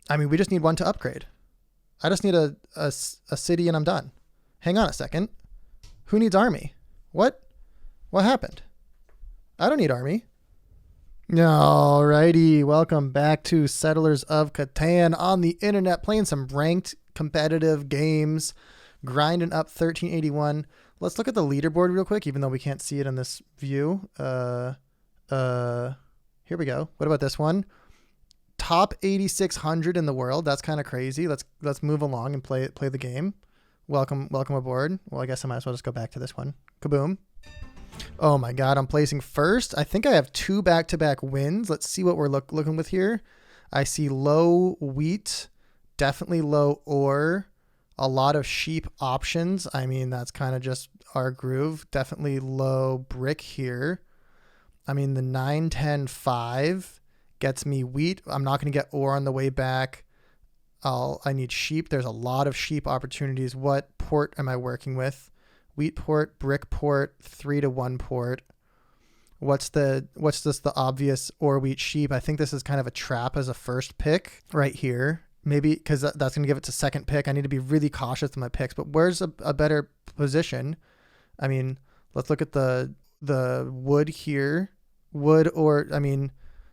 I mean, we just need one to upgrade. I just need a city and I'm done. Hang on a second. Who needs army? What? What happened? I don't need army. Alrighty, welcome back to Settlers of Catan on the internet, playing some ranked competitive games, grinding up 1381. Let's look at the leaderboard real quick, even though we can't see it in this view. Here we go. What about this one? Top 8,600 in the world. That's kind of crazy. Let's move along and play the game. Welcome aboard. Well, I guess I might as well just go back to this one. Kaboom. Oh my God, I'm placing first. I think I have 2 back-to-back wins. Let's see what we're looking with here. I see low wheat, definitely low ore, a lot of sheep options. I mean, that's kind of just our groove. Definitely low brick here. I mean, the 9-10-5 gets me wheat. I'm not going to get ore on the way back. I need sheep. There's a lot of sheep opportunities. What port am I working with? Wheat port, brick port, 3-1 port. What's just the obvious ore, wheat, sheep? I think this is kind of a trap as a first pick right here. Maybe because that's going to give it to second pick. I need to be really cautious with my picks, but where's a better position? I mean, let's look at the wood here. Wood or, I mean,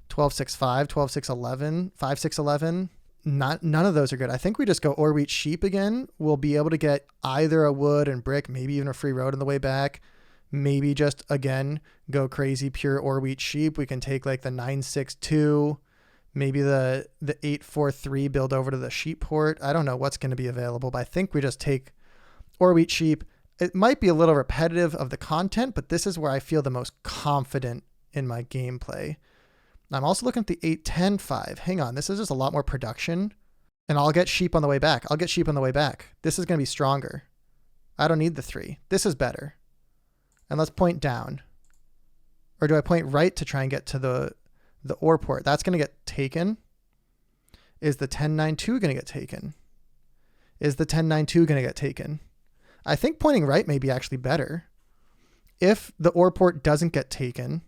12-6-5, 12-6-11, 5-6-11. None of those are good. I think we just go ore, wheat, sheep again. We'll be able to get either a wood and brick, maybe even a free road on the way back. Maybe just, again, go crazy, pure ore, wheat, sheep. We can take like the 9-6-2, maybe the 8-4-3, build over to the sheep port. I don't know what's going to be available, but I think we just take ore, wheat, sheep. It might be a little repetitive of the content, but this is where I feel the most confident in my gameplay. I'm also looking at the 8-10-5. Hang on, this is just a lot more production. And I'll get sheep on the way back. This is going to be stronger. I don't need the 3. This is better. And let's point down. Or do I point right to try and get to the ore port? That's going to get taken. Is the 10-9-2 going to get taken? Is the 10-9-2 going to get taken? I think pointing right may be actually better. If the ore port doesn't get taken,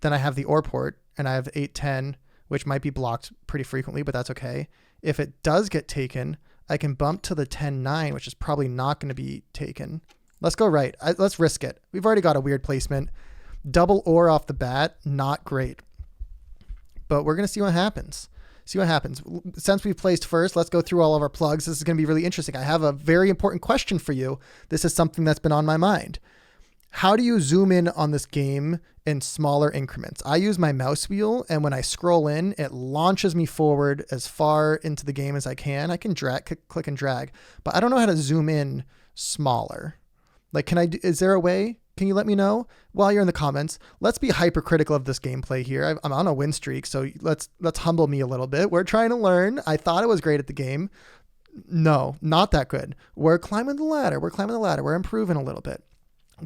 then I have the ore port. And I have 8-10, which might be blocked pretty frequently, but that's okay. If it does get taken, I can bump to the 10-9, which is probably not going to be taken. Let's go right. Let's risk it. We've already got a weird placement. Double ore off the bat, not great. But we're going to see what happens. Since we've placed first, let's go through all of our plugs. This is going to be really interesting. I have a very important question for you. This is something that's been on my mind. How do you zoom in on this game in smaller increments? I use my mouse wheel, and when I scroll in, it launches me forward as far into the game as I can. I can click and drag, but I don't know how to zoom in smaller. Like, is there a way? Can you let me know while you're in the comments? Let's be hypercritical of this gameplay here. I'm on a win streak, so let's humble me a little bit. We're trying to learn. I thought I was great at the game. No, not that good. We're climbing the ladder. We're improving a little bit.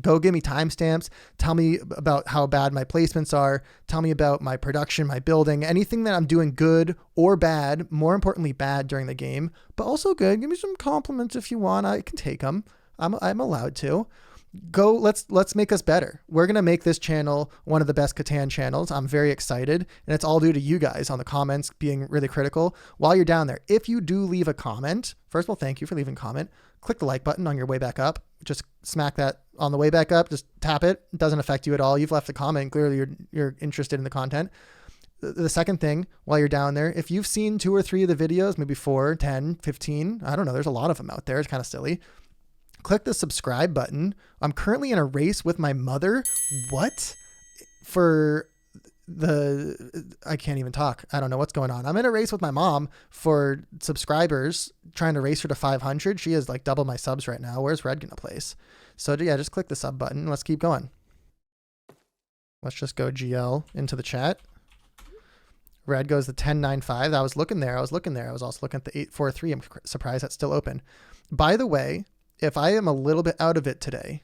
Go give me timestamps. Tell me about how bad my placements are. Tell me about my production, my building, anything that I'm doing good or bad. More importantly, bad during the game, but also good. Give me some compliments if you want. I can take them. I'm allowed to. Go. Let's make us better. We're going to make this channel one of the best Catan channels. I'm very excited, and it's all due to you guys on the comments being really critical. While you're down there, if you do leave a comment, first of all, thank you for leaving a comment. Click the like button on your way back up. Just smack that on the way back up. Just tap it. It doesn't affect you at all. You've left a comment. Clearly you're interested in the content. The second thing, while you're down there, if you've seen 2 or 3 of the videos, maybe 4, 10, 15, I don't know. There's a lot of them out there. It's kind of silly. Click the subscribe button. I'm currently in a race with my mother. What? I can't even talk. I don't know what's going on. I'm in a race with my mom for subscribers, trying to race her to 500. She has like double my subs right now. Where's Red gonna place? So yeah, just click the sub button. Let's keep going. Let's just go GL into the chat. Red goes the 10-9-5. I was looking there. I was also looking at the 8-4-3. I'm surprised that's still open. By the way, if I am a little bit out of it today,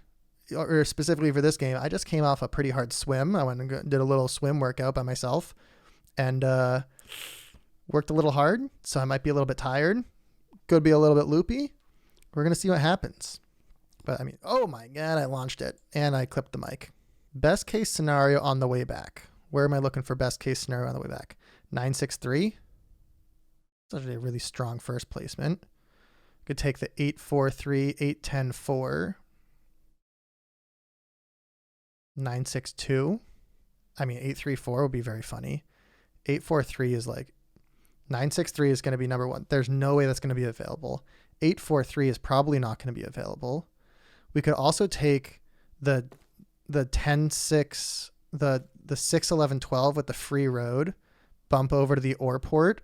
or specifically for this game, I just came off a pretty hard swim. I went and did a little swim workout by myself and worked a little hard. So I might be a little bit tired. Could be a little bit loopy. We're going to see what happens. But I mean, oh my God, I launched it and I clipped the mic. Best case scenario on the way back. Where am I looking for best case scenario on the way back? 9-6-3. It's actually a really strong first placement. Could take the 8-4-3, 8-10-4, 9-6-2. I mean, 8-3-4 would be very funny. 8-4-3 is like 9-6-3 is going to be number one. There's no way that's going to be available. 8-4-3 is probably not going to be available. We could also take the 10-6, the 6-11-12 with the free road, bump over to the OR port.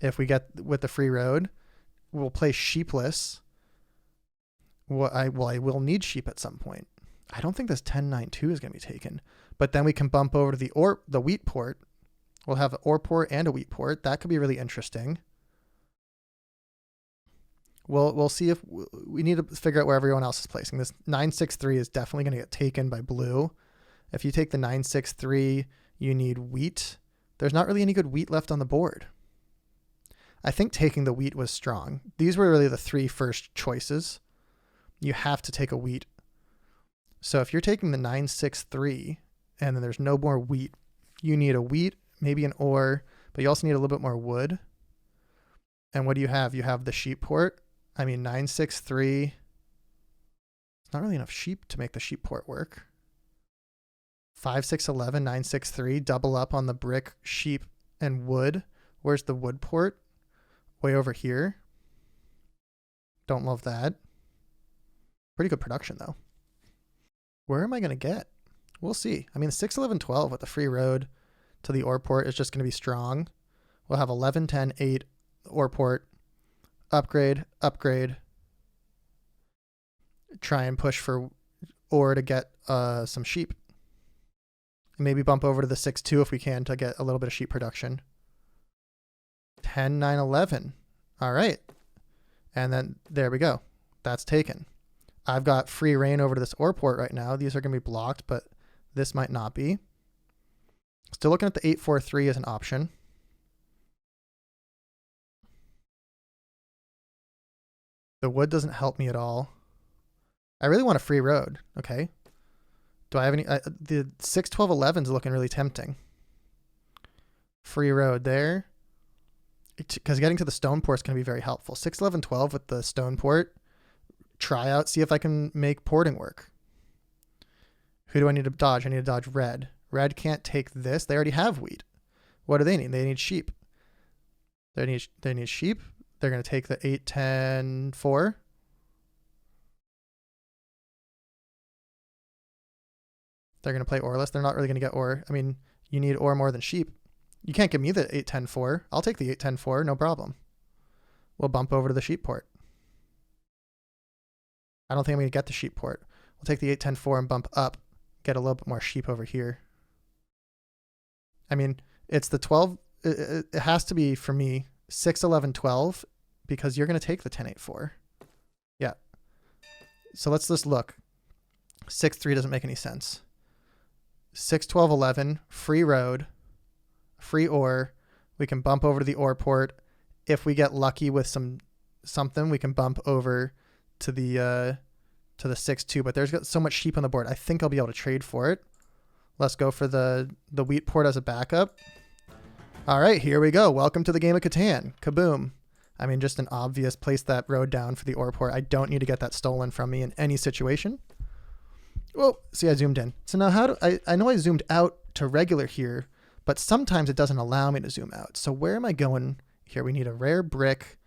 If we get with the free road, we'll play sheepless. I will need sheep at some point. I don't think this 10-9-2 is going to be taken, but then we can bump over to the wheat port. We'll have an OR port and a wheat port. That could be really interesting. We'll see if we need to figure out where everyone else is placing. This 9-6-3 is definitely going to get taken by blue. If you take the 9-6-3, you need wheat. There's not really any good wheat left on the board. I think taking the wheat was strong. These were really the three first choices. You have to take a wheat. So if you're taking the 9-6-3 and then there's no more wheat, you need a wheat, maybe an OR, but you also need a little bit more wood. And what do you have? You have the sheep port. I mean, 9-6-3. It's not really enough sheep to make the sheep port work. 5-6-11, 9-6-3, double up on the brick, sheep, and wood. Where's the wood port? Way over here. Don't love that. Pretty good production, though. Where am I going to get? We'll see. I mean, 6-11-12 with the free road to the OR port is just going to be strong. We'll have 11-10-8 OR port. Upgrade. Try and push for OR to get some sheep. And maybe bump over to the 6-2 if we can to get a little bit of sheep production. 10-9-11. All right. And then there we go. That's taken. I've got free reign over to this OR port right now. These are going to be blocked, but this might not be. Still looking at the 8-4-3 as an option. The wood doesn't help me at all. I really want a free road. Okay. Do I have any? The 6-12-11 is looking really tempting. Free road there. Because getting to the stone port is going to be very helpful. 6-11-12 with the stone port. Try out, see if I can make porting work. Who do I need to dodge? I need to dodge red. Red can't take this. They already have wheat. What do they need? They need sheep. They need sheep. They're going to take the 8-10-4. They're going to play orless. They're not really going to get or. I mean, you need or more than sheep. You can't give me the 8-10-4. I'll take the 8-10-4, no problem. We'll bump over to the sheep port. I don't think I'm going to get the sheep port. We'll take the 8-10-4 and bump up, get a little bit more sheep over here. I mean, it's the 12. It has to be, for me, 6-11-12, because you're going to take the 10-8-4. Yeah. So let's just look. 6-3 doesn't make any sense. 6-12-11, free road, free OR. We can bump over to the OR port. If we get lucky with something, we can bump over to the 6-2, but there's got so much sheep on the board. I think I'll be able to trade for it. Let's go for the wheat port as a backup. All right, here we go. Welcome to the game of Catan. Kaboom. I mean, just an obvious place that road down for the OR port. I don't need to get that stolen from me in any situation. Whoa, see, I zoomed in. So now how do I know I zoomed out to regular here, but sometimes it doesn't allow me to zoom out. So where am I going here? We need a rare brick,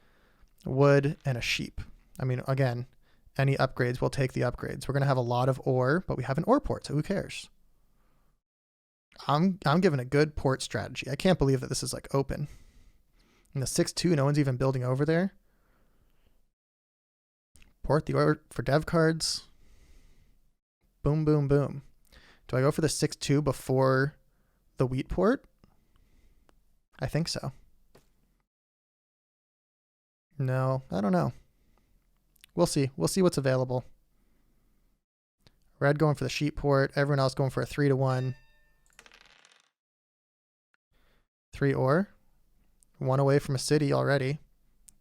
wood, and a sheep. I mean, again, any upgrades, we'll take the upgrades. We're going to have a lot of OR, but we have an OR port, so who cares? I'm given a good port strategy. I can't believe that this is like open. And the 6-2, no one's even building over there. Port the OR for dev cards. Boom, boom, boom. Do I go for the 6-2 before the wheat port? I think so. No, I don't know. We'll see. We'll see what's available. Red going for the sheep port. Everyone else going for a 3-1. 3 OR. 1 away from a city already.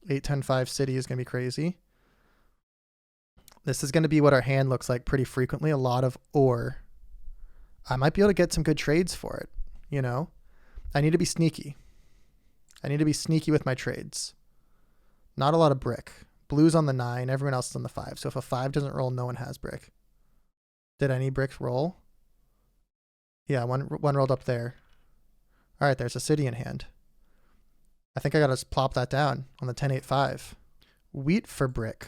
8-10-5 city is going to be crazy. This is going to be what our hand looks like pretty frequently. A lot of OR. I might be able to get some good trades for it. You know, I need to be sneaky. I need to be sneaky with my trades. Not a lot of brick. Blue's on the 9. Everyone else is on the 5. So if a 5 doesn't roll, no one has brick. Did any bricks roll? Yeah, one rolled up there. All right, there's a city in hand. I think I got to plop that down on the 10-8-5. Wheat for brick.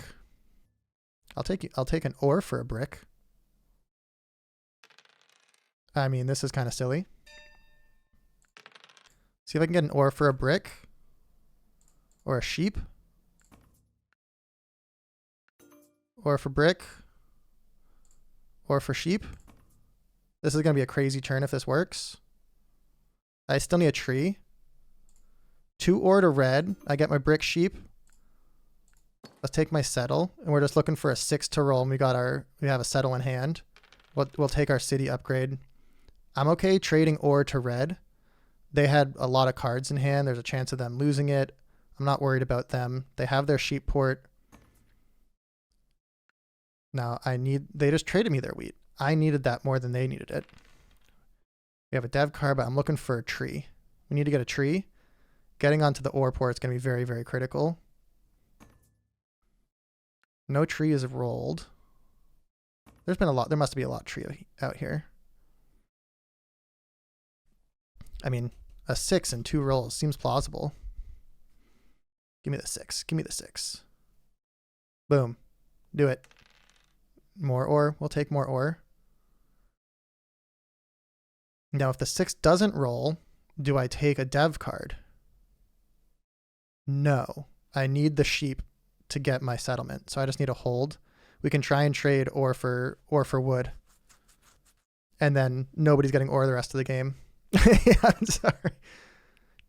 I'll take an ore for a brick. I mean, this is kind of silly. See if I can get an ore for a brick. Or a sheep. Ore for brick. Ore for sheep. This is going to be a crazy turn if this works. I still need a tree. 2 ore to red. I get my brick sheep. Let's take my settle. And we're just looking for a 6 to roll. And we have a settle in hand. We'll take our city upgrade. I'm okay trading ore to red. They had a lot of cards in hand. There's a chance of them losing it. I'm not worried about them. They have their sheep port. Now they just traded me their wheat. I needed that more than they needed it. We have a dev card, but I'm looking for a tree. We need to get a tree. Getting onto the ore port is going to be very, very critical. No tree is rolled. There must be a lot of tree out here. I mean, a 6 and 2 rolls seems plausible. Give me the 6. Give me the 6. Boom. Do it. More ore. We'll take more ore. Now, if the 6 doesn't roll, do I take a dev card? No. I need the sheep to get my settlement, so I just need a hold. We can try and trade ore for wood. And then nobody's getting ore the rest of the game. Yeah, I'm sorry.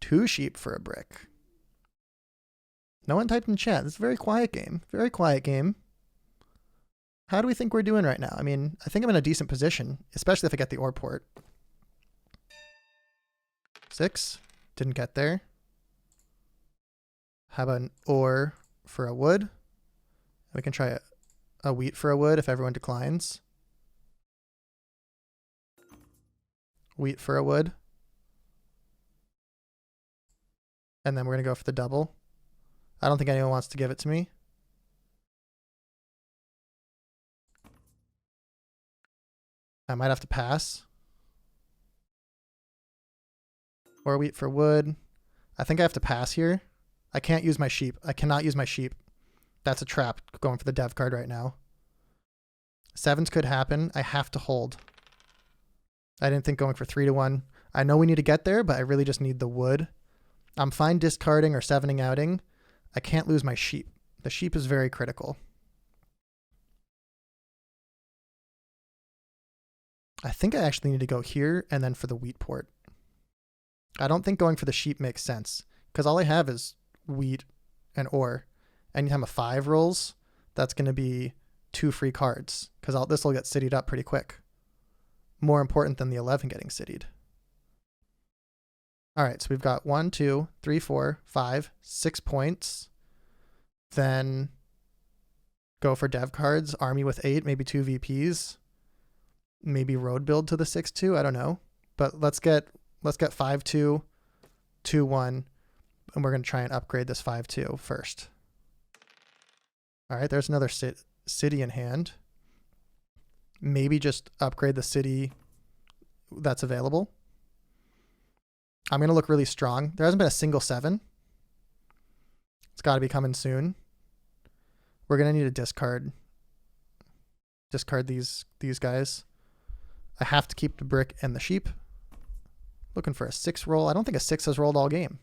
2 sheep for a brick. No one typed in chat. This is a very quiet game. Very quiet game. How do we think we're doing right now? I mean, I think I'm in a decent position, especially if I get the ore port. 6. Didn't get there. How about an ore for a wood? We can try a wheat for a wood if everyone declines. Wheat for a wood. And then we're going to go for the double. I don't think anyone wants to give it to me. I might have to pass. Or wheat for wood. I think I have to pass here. I can't use my sheep. I cannot use my sheep. That's a trap going for the dev card right now. 7s could happen. I have to hold. I didn't think going for 3-1. I know we need to get there, but I really just need the wood. I'm fine discarding or 7ing outing. I can't lose my sheep. The sheep is very critical. I think I actually need to go here and then for the wheat port. I don't think going for the sheep makes sense because all I have is wheat and ore. Anytime a 5 rolls, that's going to be 2 free cards because this will get citied up pretty quick. More important than the 11 getting citied. All right, so we've got 1, 2, 3, 4, 5, 6 points. Then go for dev cards, army with 8, maybe 2 VPs. Maybe road build to the 6-2, I don't know. But let's get 5-2, 2-1, and we're going to try and upgrade this 5-2 first. All right, there's another city in hand. Maybe just upgrade the city that's available. I'm going to look really strong. There hasn't been a single 7. It's got to be coming soon. We're going to need to discard these guys. I have to keep the brick and the sheep. Looking for a 6 roll. I don't think a 6 has rolled all game.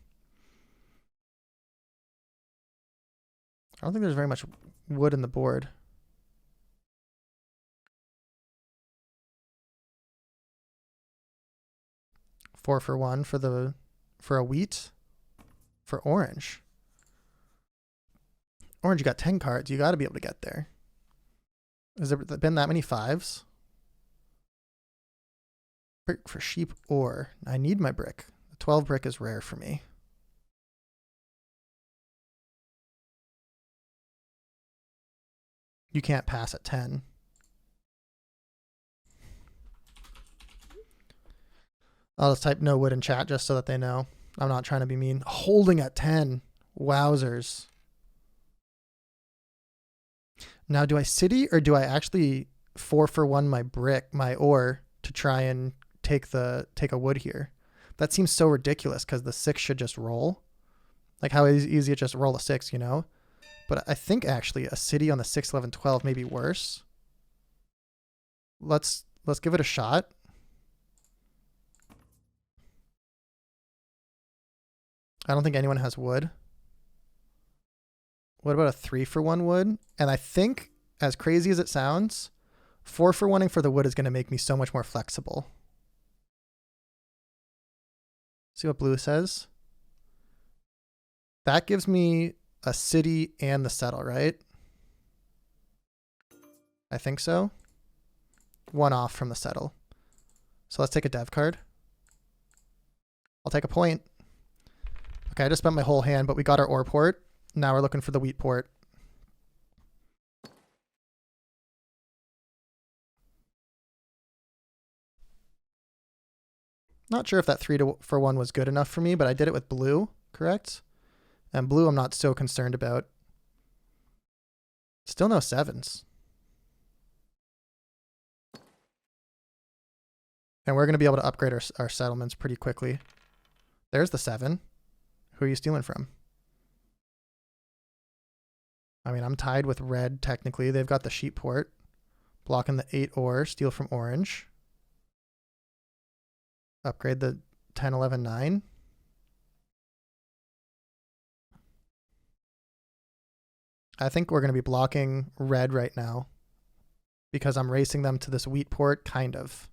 I don't think there's very much wood in the board. Four for 1 for a wheat. For orange. Orange, you got 10 cards. You got to be able to get there. Has there been that many 5s? Brick for sheep ore. I need my brick. The 12 brick is rare for me. You can't pass at 10. I'll just type no wood in chat just so that they know. I'm not trying to be mean. Holding at 10. Wowzers. Now, do I city or do I actually 4-for-1 my ore to try and take a wood here? That seems so ridiculous because the 6 should just roll. Like how easy it just roll a 6, you know? But I think actually a city on the 6, 11, 12 may be worse. Let's give it a shot. I don't think anyone has wood. What about a 3-for-1 wood? And I think, as crazy as it sounds, 4-for-1ing for the wood is going to make me so much more flexible. See what blue says? That gives me a city and the settle, right? I think so. 1 off from the settle. So let's take a dev card. I'll take a point. Okay, I just spent my whole hand, but we got our ore port. Now we're looking for the wheat port. Not sure if that 3-for-1 was good enough for me, but I did it with blue, correct? And blue I'm not so concerned about. Still no 7s. And we're going to be able to upgrade our settlements pretty quickly. There's the 7. Who are you stealing from? I mean, I'm tied with red, technically. They've got the sheep port. Blocking the 8 ore. Steal from orange. Upgrade the 10, 11, 9. I think we're going to be blocking red right now because I'm racing them to this wheat port, kind of.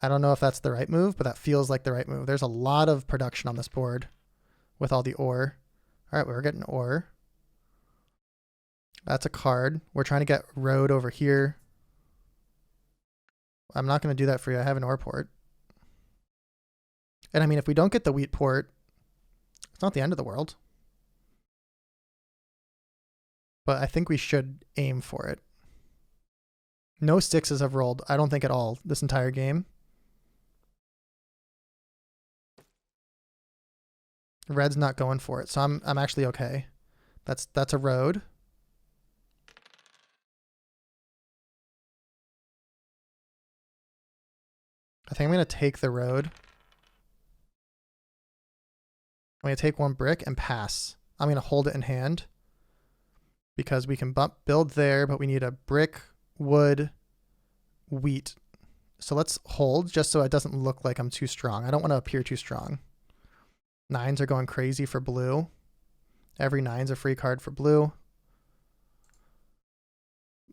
I don't know if that's the right move, but that feels like the right move. There's a lot of production on this board with all the ore. All right, we're getting ore. That's a card. We're trying to get road over here. I'm not going to do that for you. I have an ore port. And I mean, if we don't get the wheat port, it's not the end of the world. But I think we should aim for it. No 6s have rolled, I don't think at all, this entire game. Red's not going for it, so I'm actually okay. That's a road. I think I'm going to take the road. I'm going to take 1 brick and pass. I'm going to hold it in hand because we can build there, but we need a brick, wood, wheat. So let's hold just so it doesn't look like I'm too strong. I don't want to appear too strong. 9s are going crazy for blue. Every 9's a free card for blue.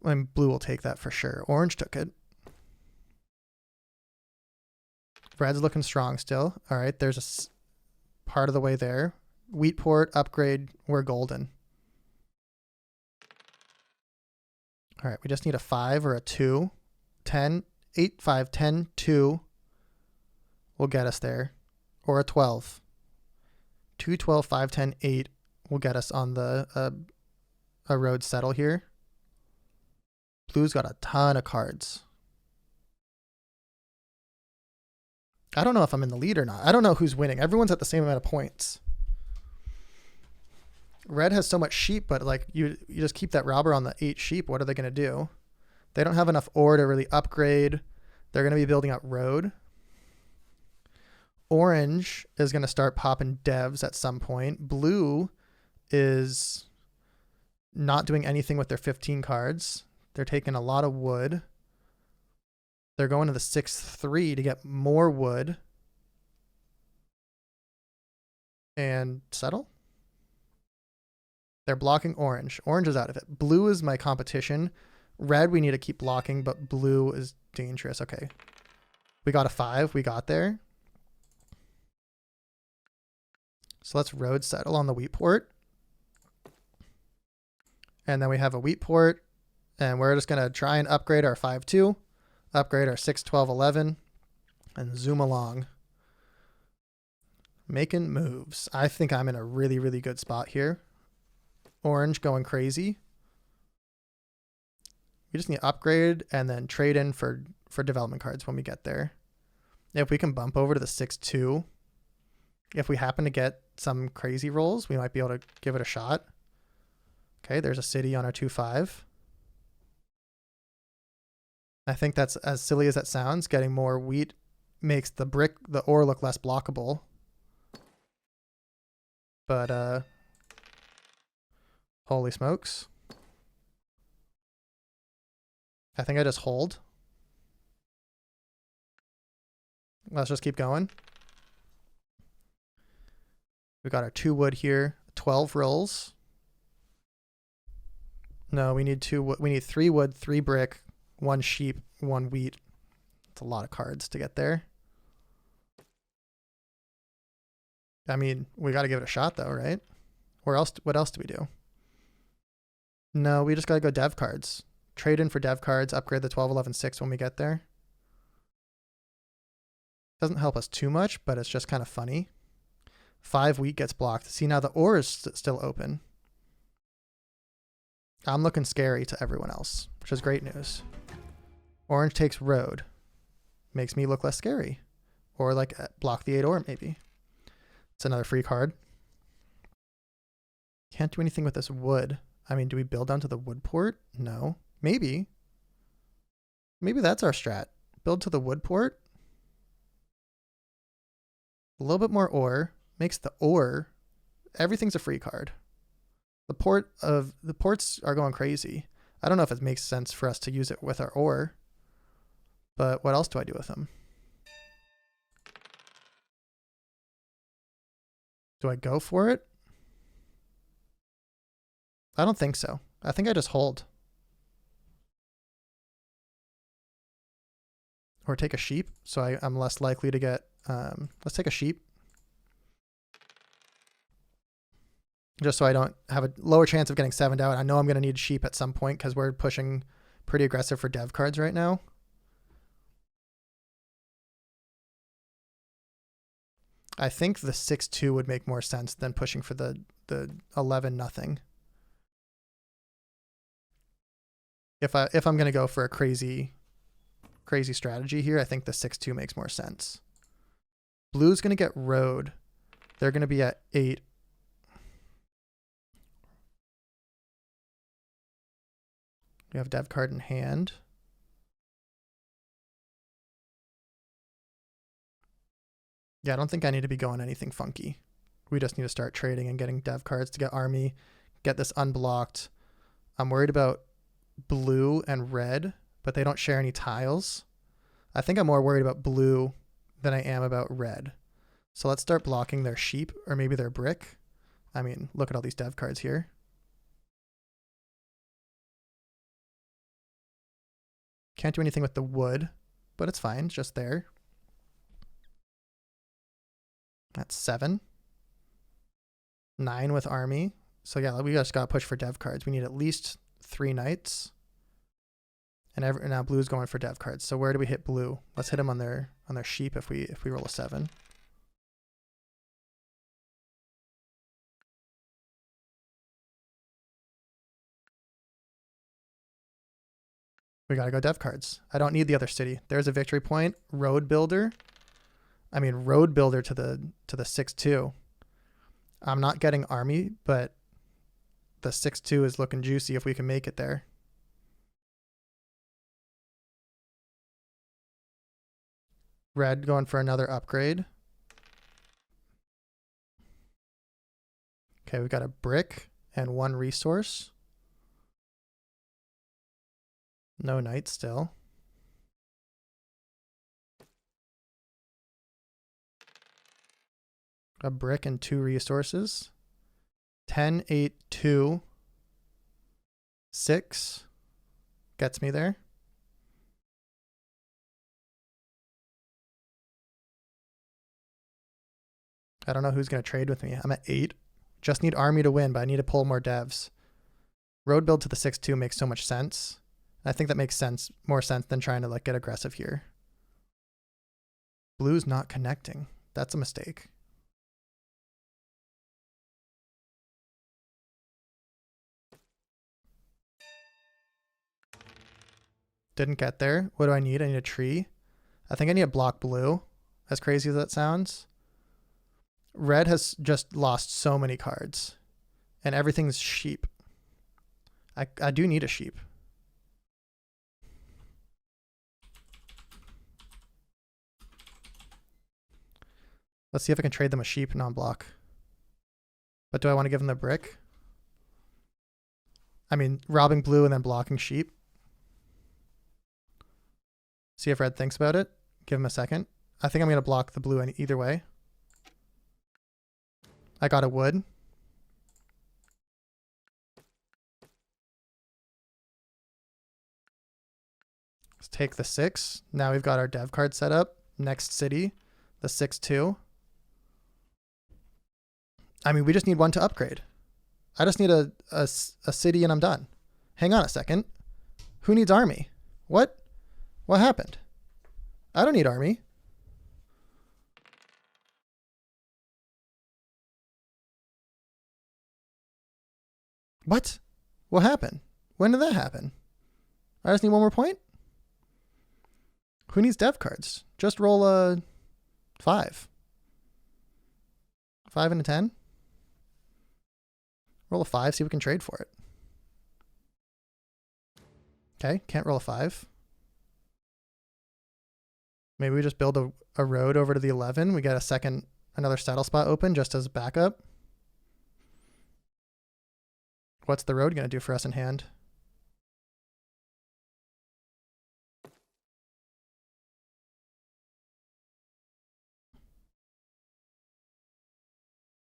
And blue will take that for sure. Orange took it. Red's looking strong still. All right, there's a part of the way there. Wheat port, upgrade, we're golden. All right, we just need a 5 or a 2. 10, 8, 5, 10, 2 will get us there. Or a 12. 2, 12, 5, 10, 8 will get us on the a road settle here. Blue's got a ton of cards. I don't know if I'm in the lead or not. I don't know who's winning. Everyone's at the same amount of points. Red has so much sheep, but like you just keep that robber on the 8 sheep. What are they going to do? They don't have enough ore to really upgrade. They're going to be building out road. Orange is going to start popping devs at some point. Blue is not doing anything with their 15 cards. They're taking a lot of wood. They're going to the 6-3 to get more wood. And settle. They're blocking orange. Orange is out of it. Blue is my competition. Red we need to keep blocking, but blue is dangerous. Okay. We got a 5. We got there. So let's road settle on the wheat port. And then we have a wheat port. And we're just going to try and upgrade our 5-2. Upgrade our 6, 12, 11. And zoom along. Making moves. I think I'm in a really, really good spot here. Orange going crazy. We just need to upgrade and then trade in for development cards when we get there. If we can bump over to the 6-2, if we happen to get some crazy rolls, we might be able to give it a shot. Okay, there's a city on our 2-5. I think that's, as silly as that sounds, getting more wheat makes the ore look less blockable. But holy smokes. I think I just hold. Let's just keep going. We got our 2 wood here, 12 rolls. No, we need 2 wood. We need 3 wood, 3 brick, 1 sheep, 1 wheat. It's a lot of cards to get there. I mean, we got to give it a shot though, right? Or else, what else do we do? No, we just got to go dev cards. Trade in for dev cards, upgrade the 12, 11, 6 when we get there. Doesn't help us too much, but it's just kind of funny. 5 wheat gets blocked. See, now the ore is still open. I'm looking scary to everyone else, which is great news. Orange takes road. Makes me look less scary. Or like block the 8 ore maybe. It's another free card. Can't do anything with this wood. I mean, do we build onto the wood port? No. Maybe. Maybe that's our strat. Build to the wood port. A little bit more ore. Makes the ore. Everything's a free card. The ports are going crazy. I don't know if it makes sense for us to use it with our ore. But what else do I do with them? Do I go for it? I don't think so. I think I just hold. Or take a sheep, so I'm less likely to get... let's take a sheep. Just so I don't have a lower chance of getting 7'd out. I know I'm going to need sheep at some point because we're pushing pretty aggressive for dev cards right now. I think the 6-2 would make more sense than pushing for the 11-0. If I'm going to go for a crazy strategy here, I think the 6-2 makes more sense. Blue's going to get road. They're going to be at 8. We have dev card in hand. Yeah, I don't think I need to be going anything funky. We just need to start trading and getting dev cards to get army, get this unblocked. I'm worried about blue and red, but they don't share any tiles. I think I'm more worried about blue than I am about red. So let's start blocking their sheep or maybe their brick. I mean, look at all these dev cards here. Can't do anything with the wood, but it's fine. It's just there. That's 7. 9 with army. So yeah, we just got to push for dev cards. We need at least 3 knights. And now blue's going for dev cards. So where do we hit blue? Let's hit them on their sheep if we roll a 7. We got to go dev cards. I don't need the other city. There's a victory point. Road builder. I mean, road builder to the 6-2. I'm not getting army, but the 6-2 is looking juicy if we can make it there. Red going for another upgrade. Okay, we got a brick and 1 resource. No knight still. A brick and 2 resources. 10, 8, 2, 6 gets me there. I don't know who's going to trade with me. I'm at 8. Just need army to win, but I need to pull more devs. Road build to the 6-2 makes so much sense. I think that makes more sense than trying to like get aggressive here. Blue's not connecting. That's a mistake. Didn't get there. What do I need? I need a tree. I think I need a block blue, as crazy as that sounds. Red has just lost so many cards, and everything's sheep. I do need a sheep. Let's see if I can trade them a sheep non-block. But do I want to give them the brick? I mean, robbing blue and then blocking sheep. See if red thinks about it. Give him a second. I think I'm going to block the blue either way. I got a wood. Let's take the 6. Now we've got our dev card set up. Next city, the 6-2. I mean, we just need one to upgrade. I just need a city and I'm done. Hang on a second. Who needs army? What? What happened? I don't need army. What? What happened? When did that happen? I just need one more point? Who needs dev cards? Just roll a 5. 5 and a 10? Roll a 5, see if we can trade for it. Okay, can't roll a 5. Maybe we just build a road over to the 11. We got another saddle spot open just as backup. What's the road going to do for us in hand?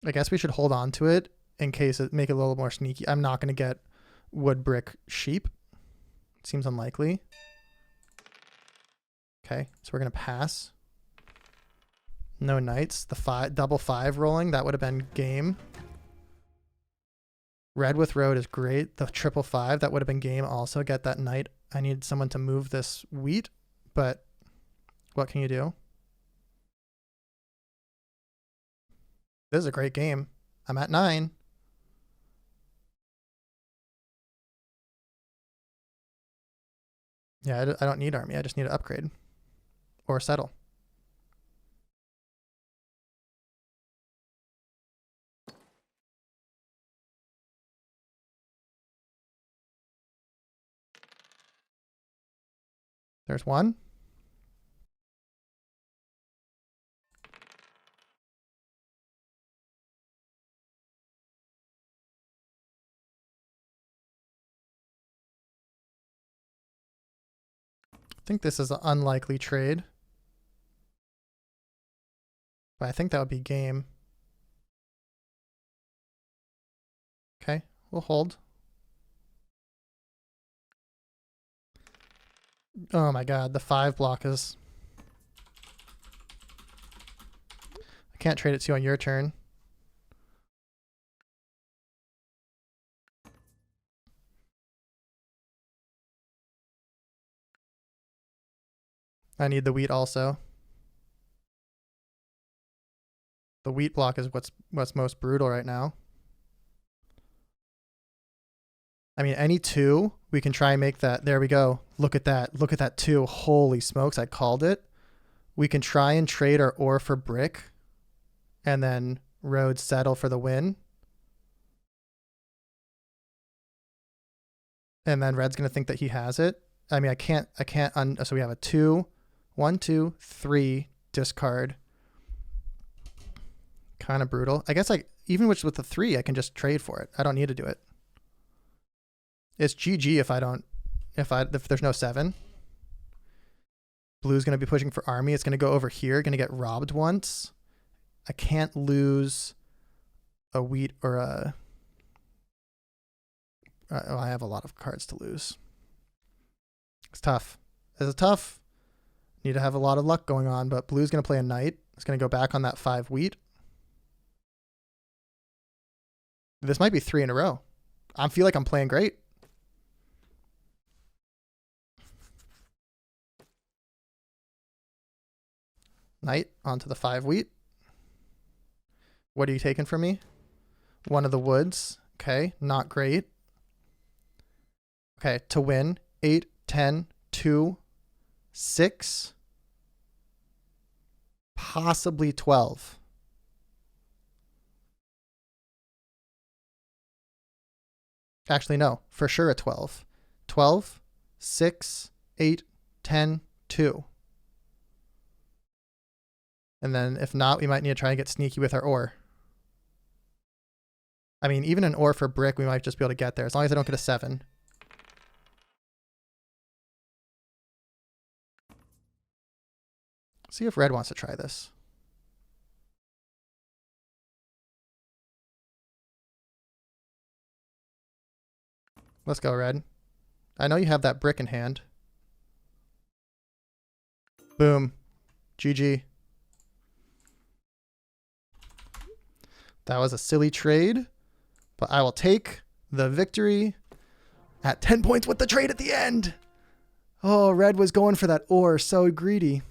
I guess we should hold on to it in case it make it a little more sneaky. I'm not going to get wood, brick, sheep. Seems unlikely. Okay, so we're going to pass. No knights. The double 5 rolling, that would have been game. Red with road is great. The 555, that would have been game also. Get that knight. I need someone to move this wheat, but what can you do? This is a great game. I'm at 9. Yeah, I don't need army. I just need to upgrade or settle. There's one. I think this is an unlikely trade. But I think that would be game. Okay, we'll hold. Oh my god, the 5 block is... I can't trade it to you on your turn. I need the wheat also. The wheat block is what's most brutal right now. I mean, any 2, we can try and make that. There we go. Look at that. Look at that 2. Holy smokes, I called it. We can try and trade our ore for brick and then road settle for the win. And then red's going to think that he has it. I mean, I can't, so we have a 2, 1, 2, 3, discard. Kind of brutal. I guess even with the 3, I can just trade for it. I don't need to do it. It's GG if there's no 7. Blue's going to be pushing for army. It's going to go over here. Going to get robbed once. I can't lose a wheat or a... I have a lot of cards to lose. It's tough. This is tough. Need to have a lot of luck going on, but blue's going to play a knight. It's going to go back on that 5 wheat. This might be 3 in a row. I feel like I'm playing great. Knight onto the 5 wheat. What are you taking from me? One of the woods. Okay, not great. Okay, to win. 8, 10, 2, 6, possibly 12. Actually, no, for sure a 12. 12, 6, 8, 10, 2. And then if not, we might need to try and get sneaky with our ore. I mean, even an ore for brick, we might just be able to get there as long as I don't get a 7. See if red wants to try this. Let's go, red. I know you have that brick in hand. Boom. GG. That was a silly trade, but I will take the victory at 10 points with the trade at the end. Oh, red was going for that ore. So greedy.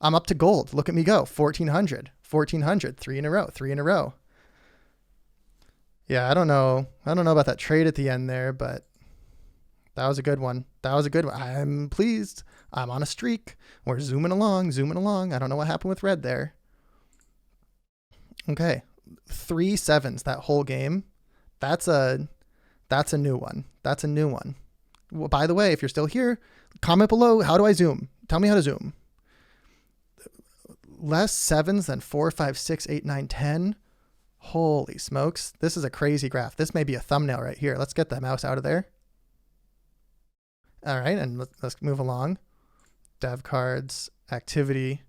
I'm up to gold. Look at me go. 1,400. 1,400. 3 in a row. 3 in a row. Yeah, I don't know about that trade at the end there, but that was a good one. That was a good one. I'm pleased. I'm on a streak. We're zooming along, zooming along. I don't know what happened with red there. Okay. 3 7s that whole game. That's a new one. That's a new one. Well, by the way, if you're still here, comment below. How do I zoom? Tell me how to zoom. Less 7s than 4, 5, 6, 8, 9, 10. Holy smokes. This is a crazy graph. This may be a thumbnail right here. Let's get the mouse out of there. All right, and let's move along. Dev cards, activity.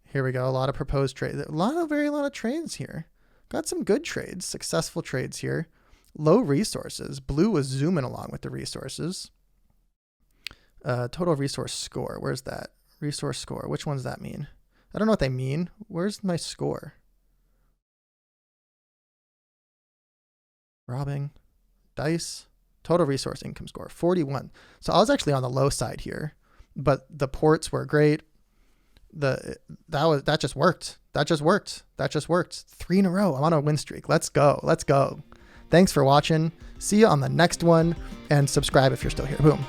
Here we go. A lot of proposed trades. A lot of trades here. Got some good trades, successful trades here. Low resources. Blue was zooming along with the resources. Total resource score. Where's that? Resource score. Which ones does that mean? I don't know what they mean. Where's my score? Robbing. Dice. Total resource income score. 41. So I was actually on the low side here, but the ports were great. That just worked. That just worked. 3 in a row. I'm on a win streak. Let's go. Let's go. Thanks for watching. See you on the next one, and subscribe if you're still here. Boom.